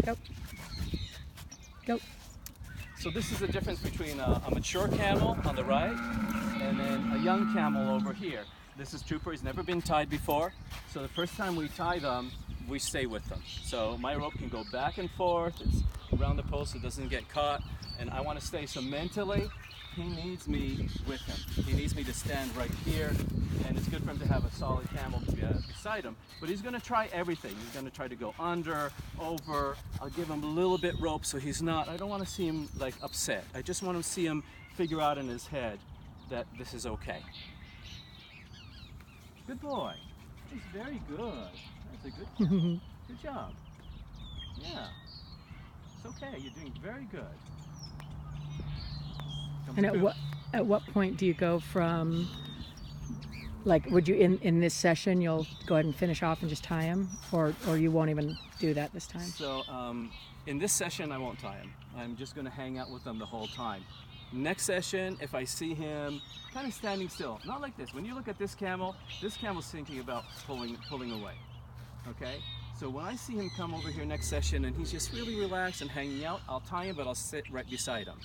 Go. Go. So this is the difference between a mature camel on the right and then a young camel over here. This is Trooper, he's never been tied before. So the first time we tie them, we stay with them. So my rope can go back and forth, it's around the post, it doesn't get caught. And I want to stay, so mentally, he needs me with him. He needs me to stand right here, and it's good for him to have a solid camel beside him. But he's going to try everything. He's going to try to go under, over. I'll give him a little bit rope so he's not, I don't want to see him like upset. I just want to see him figure out in his head that this is okay. Good boy. He's very good. That's a good camel. Good job. Yeah. It's okay. You're doing very good. And at what point do you go from, like, would you in this session you'll go ahead and finish off and just tie him, or you won't even do that this time? So in this session I won't tie him. I'm just going to hang out with him the whole time. Next session, if I see him kind of standing still, not like this. When you look at this camel's thinking about pulling away. Okay? So when I see him come over here next session and he's just really relaxed and hanging out, I'll tie him, but I'll sit right beside him.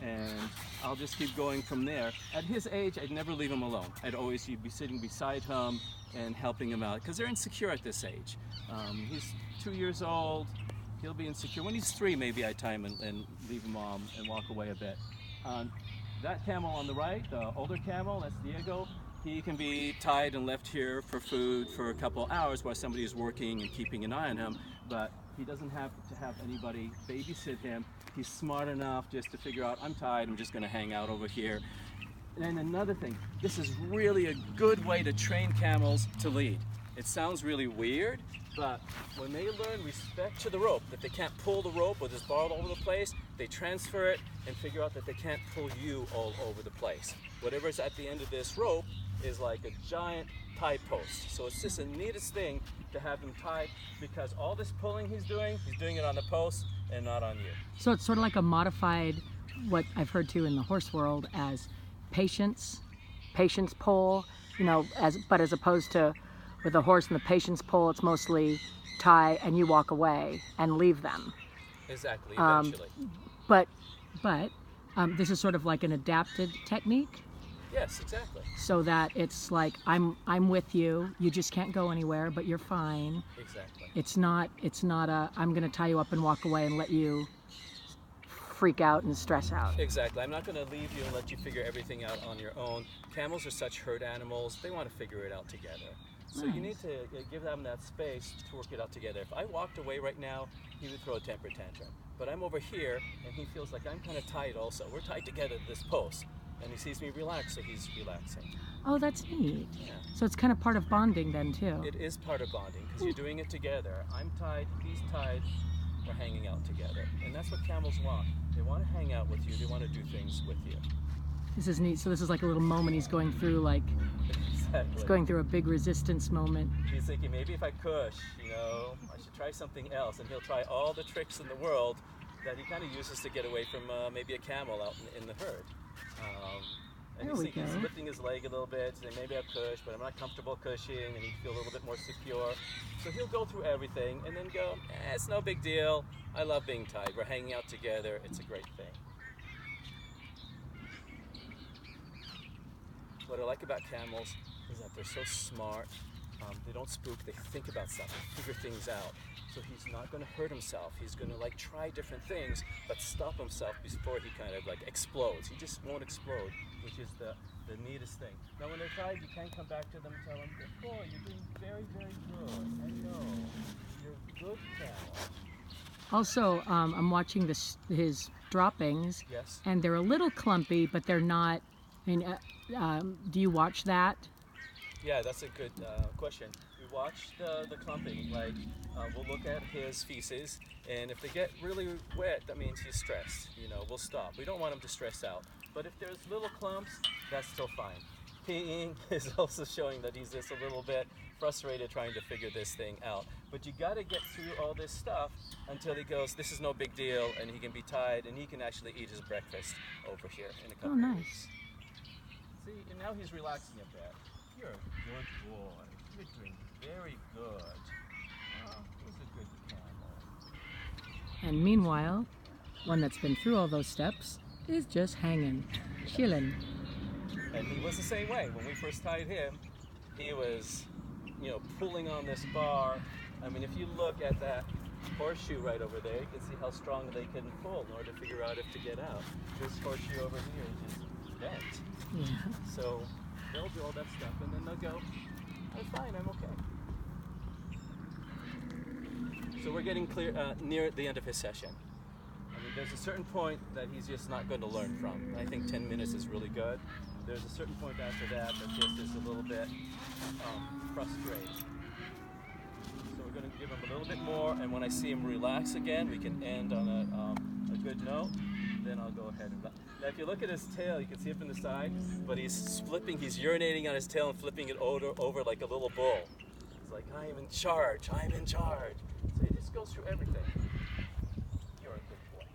And I'll just keep going from there. At his age, I'd never leave him alone. I'd always be sitting beside him and helping him out, because they're insecure at this age. He's 2 years old, he'll be insecure. When he's 3, maybe I tie him and leave him and walk away a bit. That camel on the right, the older camel, that's Diego, he can be tied and left here for food for a couple hours while somebody is working and keeping an eye on him, but he doesn't have to have anybody babysit him. He's smart enough just to figure out, I'm tired, I'm just going to hang out over here. And then another thing, this is really a good way to train camels to lead. It sounds really weird, but when they learn respect to the rope, that they can't pull the rope or just bar all over the place, they transfer it and figure out that they can't pull you all over the place. Whatever's at the end of this rope is like a giant tie post. So it's just the neatest thing to have him tied, because all this pulling he's doing it on the post and not on you. So it's sort of like a modified, what I've heard too in the horse world as patience pull, you know, but as opposed to with a horse and the patience pull, it's mostly tie and you walk away and leave them. Exactly, eventually. But this is sort of like an adapted technique. Yes, exactly. So that it's like I'm with you. You just can't go anywhere, but you're fine. Exactly. It's not a I'm going to tie you up and walk away and let you freak out and stress out. Exactly. I'm not going to leave you and let you figure everything out on your own. Camels are such herd animals. They want to figure it out together. So Nice. You need to give them that space to work it out together. If I walked away right now, he would throw a temper tantrum. But I'm over here and he feels like I'm kind of tied also. We're tied together to this post. And he sees me relax, so he's relaxing. Oh, that's neat. Yeah. So it's kind of part of bonding then too. It is part of bonding, because you're doing it together. I'm tied, he's tied, we're hanging out together. And that's what camels want. They want to hang out with you, they want to do things with you. This is neat. So this is like a little moment he's going through, like Exactly. he's going through a big resistance moment. He's thinking, maybe if I push, I should try something else. And he'll try all the tricks in the world that he kind of uses to get away from maybe a camel out in the herd. And he's thinking, he's lifting his leg a little bit, saying maybe I push, but I'm not comfortable pushing, and he'd feel a little bit more secure. So he'll go through everything and then go, it's no big deal. I love being tied. We're hanging out together. It's a great thing. What I like about camels is that they're so smart. They don't spook, they think about stuff, they figure things out. So he's not going to hurt himself. He's going to try different things, but stop himself before he kind of explodes. He just won't explode, which is the neatest thing. Now when they're tied, you can't come back to them and tell them, boy, you're doing very, very good. I know. You're a good camel. Also, I'm watching his droppings, Yes. and they're a little clumpy, but they're not. I mean, do you watch that? Yeah, that's a good question. We watch the clumping. We'll look at his feces, and if they get really wet, that means he's stressed. We'll stop. We don't want him to stress out. But if there's little clumps, that's still fine. Peeing is also showing that he's just a little bit frustrated trying to figure this thing out. But you got to get through all this stuff until he goes, this is no big deal, and he can be tied, and he can actually eat his breakfast over here in a couple nice. of weeks. See, and now he's relaxing a bit. You're a good boy. You're doing very good. He's a good camel. And meanwhile, one that's been through all those steps is just hanging, chilling. And he was the same way. When we first tied him, he was, pulling on this bar. I mean, if you look at that horseshoe right over there, you can see how strong they can pull in order to figure out if to get out. This horseshoe over here is just bent. Yeah. So they'll do all that stuff, and then they'll go, I'm fine, I'm okay. So we're getting clear near the end of his session. I mean, there's a certain point that he's just not going to learn from. I think 10 minutes is really good. There's a certain point after that just is a little bit frustrating. So we're going to give him a little bit more, and when I see him relax again, we can end on a good note. Then I'll go ahead and... Now if you look at his tail, you can see it from the side, but he's urinating on his tail and flipping it over like a little bull. He's like, I am in charge, I'm in charge. So he just goes through everything. You're a good boy.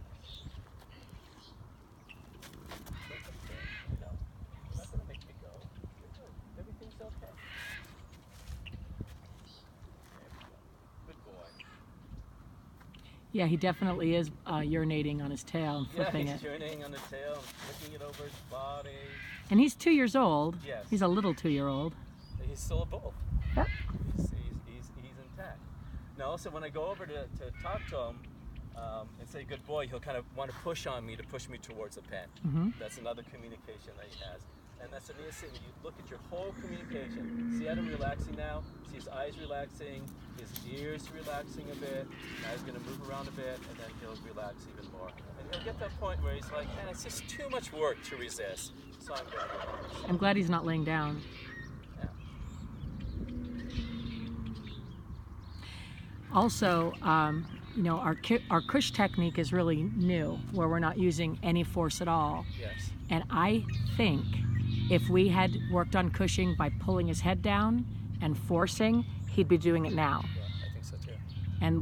You're not going to make me go. You're good. Everything's okay. There we go. Good boy. Yeah, he definitely is urinating on his tail and flipping Yeah, he's it. urinating on his tail and flipping it over his body. And he's 2 years old. Yes. He's a little 2-year-old. He's still a bull. Yep. He's intact. Now also when I go over to talk to him and say good boy, he'll kind of want to push on me to push me towards the pen. Mm-hmm. That's another communication that he has. And that's the neatest thing. You look at your whole communication. See Adam relaxing now? See his eyes relaxing, his ears relaxing a bit. Now he's going to move around a bit, and then he'll relax even more. And he'll get to a point where he's like, man, it's just too much work to resist. So I'm going to relax. I'm glad he's not laying down. Yeah. Also, our cush technique is really new, where we're not using any force at all. Yes. And I think if we had worked on Cushing by pulling his head down and forcing, he'd be doing it now. Yeah, I think so too. And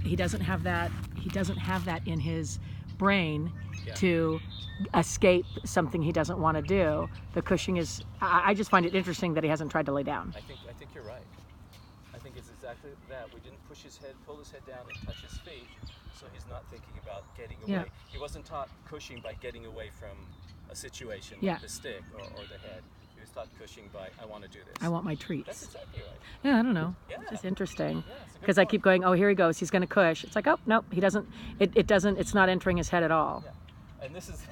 he doesn't have that in his brain to escape something he doesn't want to do. The Cushing is, I just find it interesting that he hasn't tried to lay down. I think you're right. I think it's exactly that. We didn't pull his head down and touch his feet, so he's not thinking about getting away. Yeah. He wasn't taught Cushing by getting away from a situation Yeah. like the stick or the head. He was taught Cushing by, I want to do this. I want my That's treats. exactly right. Yeah, I don't know. Yeah. It's just interesting. Yeah, it's a good Because I point. keep going, oh, here he goes. He's going to cush. It's like, oh, no, he doesn't. It's not entering his head at all. Yeah. And this is,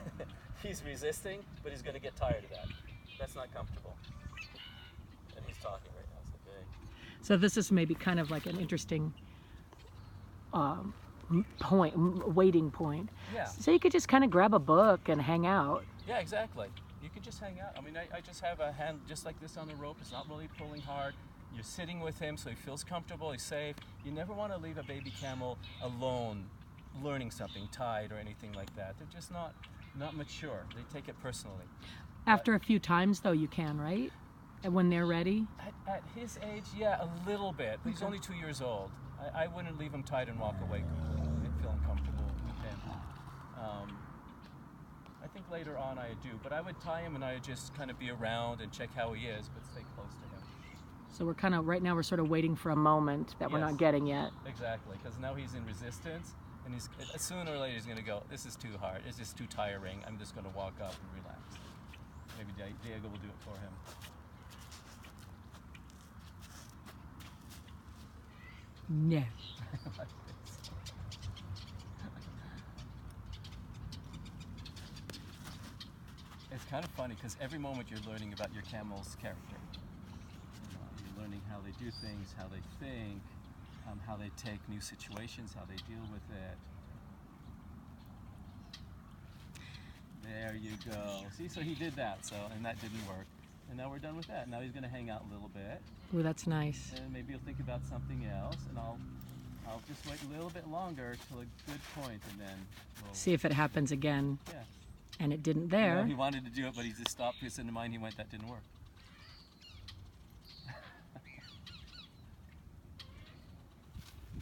he's resisting, but he's going to get tired of that. That's not comfortable. And he's talking right now. It's like, hey. So this is maybe kind of like an interesting waiting point. Yeah. So you could just kind of grab a book and hang out. Yeah, exactly. You could just hang out. I mean, I just have a hand just like this on the rope. It's not really pulling hard. You're sitting with him so he feels comfortable, he's safe. You never want to leave a baby camel alone learning something, tied or anything like that. They're just not mature. They take it personally. After a few times, though, you can, right? And when they're ready. At his age, yeah, a little bit. But he's only 2 years old. I wouldn't leave him tied and walk away completely. I'd feel uncomfortable with him. I think later on I do, but I would tie him and I would just kind of be around and check how he is, but stay close to him. So right now we're sort of waiting for a moment that we're Yes. not getting yet. Exactly, because now he's in resistance, and he's sooner or later he's going to go, this is too hard, it's just too tiring, I'm just going to walk up and relax. Maybe Diego will do it for him. No. It's kind of funny because every moment you're learning about your camel's character. You're learning how they do things, how they think, how they take new situations, how they deal with it. There you go. See, so he did that, and that didn't work. And now we're done with that. Now he's going to hang out a little bit, Ooh, that's nice. and maybe he'll think about something else, and I'll just wait a little bit longer till a good point, and then we'll... See if it happens again. Yeah. And it didn't You there. know, he wanted to do it, but he just stopped because in the mind he went, that didn't work.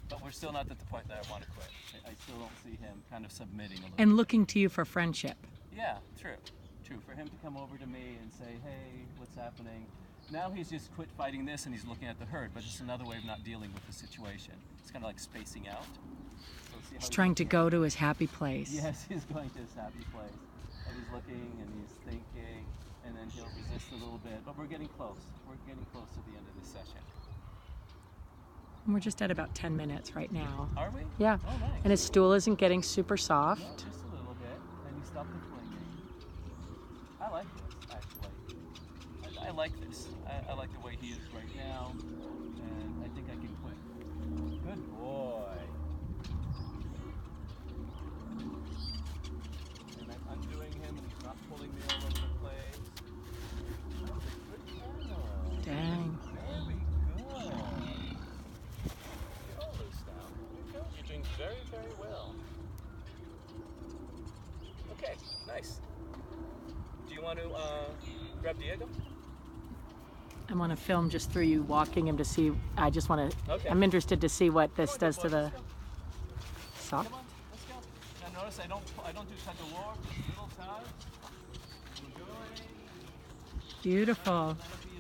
But we're still not at the point that I want to quit. I still don't see him kind of submitting a little And bit. looking to you for friendship. Yeah, true. For him to come over to me and say, hey, what's happening? Now he's just quit fighting this and he's looking at the herd, but it's another way of not dealing with the situation. It's kind of like spacing out. So see He's trying to go to his happy place. Yes, he's going to his happy place. And he's looking and he's thinking, and then he'll resist a little bit. But we're getting close. We're getting close to the end of this session. We're just at about 10 minutes right now. Are we? Yeah. Oh, nice. And his stool isn't getting super No, soft. just a little bit. And he stopped the clinging. I like this, actually. I like this. I like the way he is right now. And I think I can quit. Good boy. And I'm undoing him and he's not pulling me all over the place. Good camel. Dang. Very good. Get all this down. There you go. You're doing very, very well. Okay, nice. Do you want to grab Diego? I want to film just through you walking him to see. I just want to. Okay. I'm interested to see what this does to the Let's go. soft. Come on, let's go. Now notice I don't do tug of war, just little tugs. Enjoy. Beautiful. That'll be